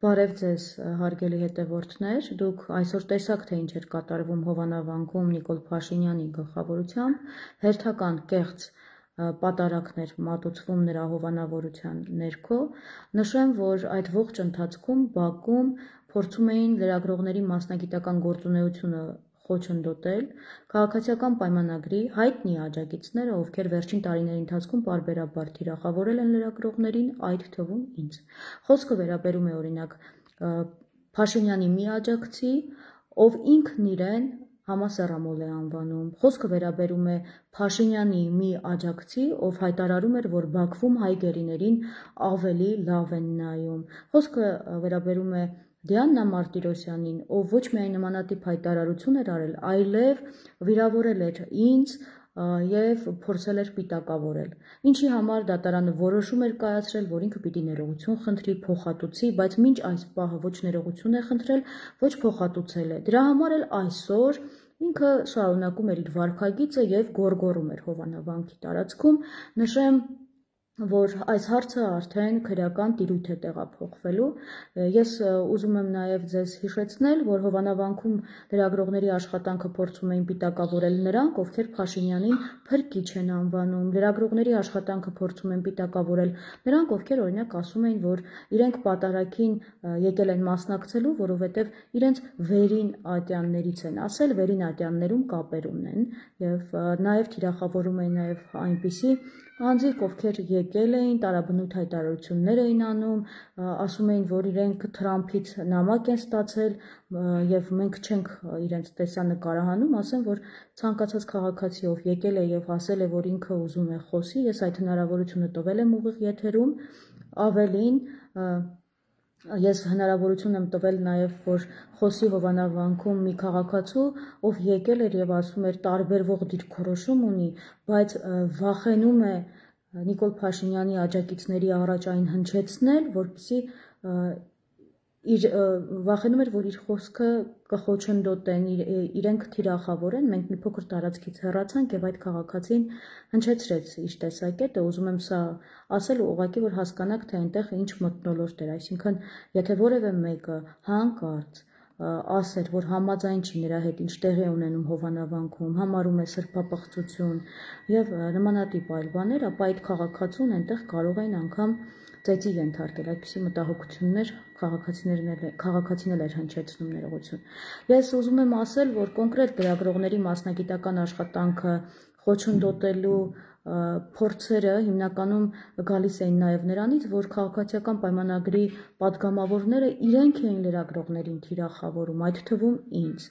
Բարև ձեզ, հարգելի հետևորդներ, դուք այսօր տեսաք, թե ինչ էր կատարվում Հովանավանքում Նիկոլ Փաշինյանի գլխավորությամբ, հերթական կեղծ պատարակներ մատուցվում նրա հովանավորության ներքո, նշեմ, որ այդ ողջ ընթացքում Բաքում փորձում էին լրագրողների մասնագիտական գործունեությունը խոչընդոտել, քաղաքացիական պայմանագրի հայտնի աջակիցները, ովքեր վերջին տարիների ընթացքում պարբերաբար թիրախավորել են լրագրողներին, այդ թվում ինձ։ Խոսքը վերաբերում է օրինակ Փաշինյանի մի աջակցի, ով ինքն իրեն համասեռամոլ է անվանում, խոսքը վերաբերում է Փաշինյանի մի աջակցի, ով հայտարարում էր, որ Բաքվում հայ գերիներին ավելի լավ են նայում, խոսքը վերաբերում է Դիանա Մարտիրոսյանին, ով ոչ միայն նմանատիպ հայտարարություն էր արել, այլև վիրավորել էր ինձ և փորձել էր պիտակավորել, ինչի համար դատարանը որոշում էր կայացրել, որ ինքը պիտի ներողություն խնդրի, փոխհատուցի, բայց մինչ այս պահը ոչ ներողություն է խնդրել, ոչ փոխհատուցել է, դրա համար էլ այսօր ինքը շարունակում էր իր վարքագիծը և գոռգոռում էր Հովանավանքի տարածքում, նշեմ, որ այս հարցը արդեն քրեական տիրույթ է տեղափոխվելու, ես ուզում եմ նաև ձեզ հիշեցնել, որ Հովանավանքում լրագրողների աշխատանքը փորձում էին պիտակավորել նրանք, ովքեր Փաշինյանին փրկիչ են անվանում, լրագրողների աշխատանքը փորձում են պիտակավորել նրանք, ովքեր օրինակ ասում էին, որ իրենք պատարագին եկել են մասնակցելու, որովհետև իրենց վերին ատյաններից են ասել, վերին ատյաններում կապեր ունեն և նաև թիրախավորում էին նաև այնպիսի անձիկ, ովքեր եկել էին, տարաբնույթ հայտարարություններ էին անում, ասում էին, որ իրենք Թրամփից նամակ են ստացել և մենք չենք իրենց տեսանկարահանում, ասեմ, որ ցանկացած քաղաքացի, ով եկել է և ասել է, որ ինքը ուզում է խոսի, ես այդ հնարավորությունը տվել եմ ուղիղ եթերում, ավելին, ես հնարավորություն եմ տվել նաև, որ խոսի Հովանավանքում մի քաղաքացու, ով եկել էր և ասում էր տարբերվող դիրքորոշում ունի, բայց վախենում է Նիկոլ Փաշինյանի աջակիցների առաջ այն հնչեցնել, որպեսզի վախենում էր, որ իր խոսքը կխոչընդոտեն, իրենք թիրախավորեն, մենք մի փոքր տարածքից հեռացանք և այդ քաղաքացին հնչեցրեց իր տեսակետը, ուզում եմ սա ասել ուղղակի, որ հասկանաք, թե այնտեղ ինչ մթնոլորտ էր, այսինքն, եթե որևէ մեկը հանկարծ ասեր, որ համաձայն չի նրա հետ ինչ տեղի է ունենում Հովանավանքում, համարում է սրբապղծություն և նմանատիպ այլ բաներ, ապա այդ քաղաքացուն այնտեղ կարող էին անգամ ծեծի ենթարկել, այդպիսի մտահոգություններ քաղաքացին էլ էր հնչեցնում ներողություն։ Ես ուզում եմ ասել, որ կոնկրետ լրագրողների մասնագիտական աշխատանքը խոչընդոտելու փորձերը հիմնականում գալիս էին նաև նրանից, որ քաղաքացիական պայմանագրի պատգամավորները իրենք էին լրագրողներին թիրախավորում, այդ թվում ինձ։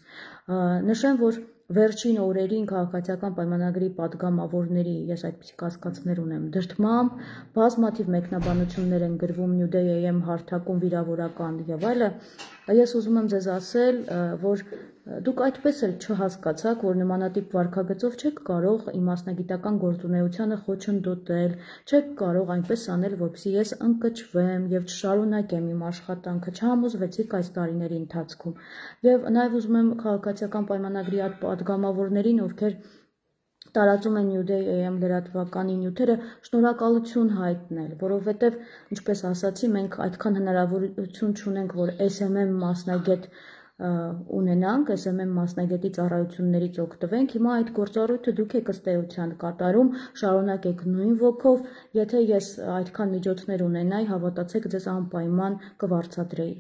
Նշեմ, որ վերջին օրերին քաղաքացիական պայմանագրի պատգամավորների, ես այդպիսի կասկածներ ունեմ, դրդմամբ բազմաթիվ մեկնաբանություններ են գրվում New Day AM հարթակում վիրավորական և այլը, ես ուզում եմ ձեզ ասել, որ դուք այդպես էլ չհասկացաք, որ նմանատիպ վարքագծով չեք կարող իմ մասնագիտական գործունեությանը խոչընդոտել, չեք կարող այնպես անել, որպեսզի ես ընկճվեմ և չշարունակեմ իմ աշխատանքը, չհամոզվեցիք այս տարիների ընթացքում։ Եվ նաև ուզում եմ քաղաքացիական պայմանագրի պատգամավորներին, ովքեր տարածում են New Day AM լրատվականի նյութերը, շնորհակալություն հայտնել, որովհետև, ինչպես ասացի, մենք այդքան հնարավորություն չունենք, որ SMM մասնագետ ունենանք, SMM մասնագետի ծառայություններից օգտվենք, հիմա այդ գործառույթը դուք եք ըստ էության կատարում, շարունակեք նույն ոգով, եթե ես այդքան միջոցներ ունենայի, հավատացեք, ձեզ անպայման կվարձատրեի։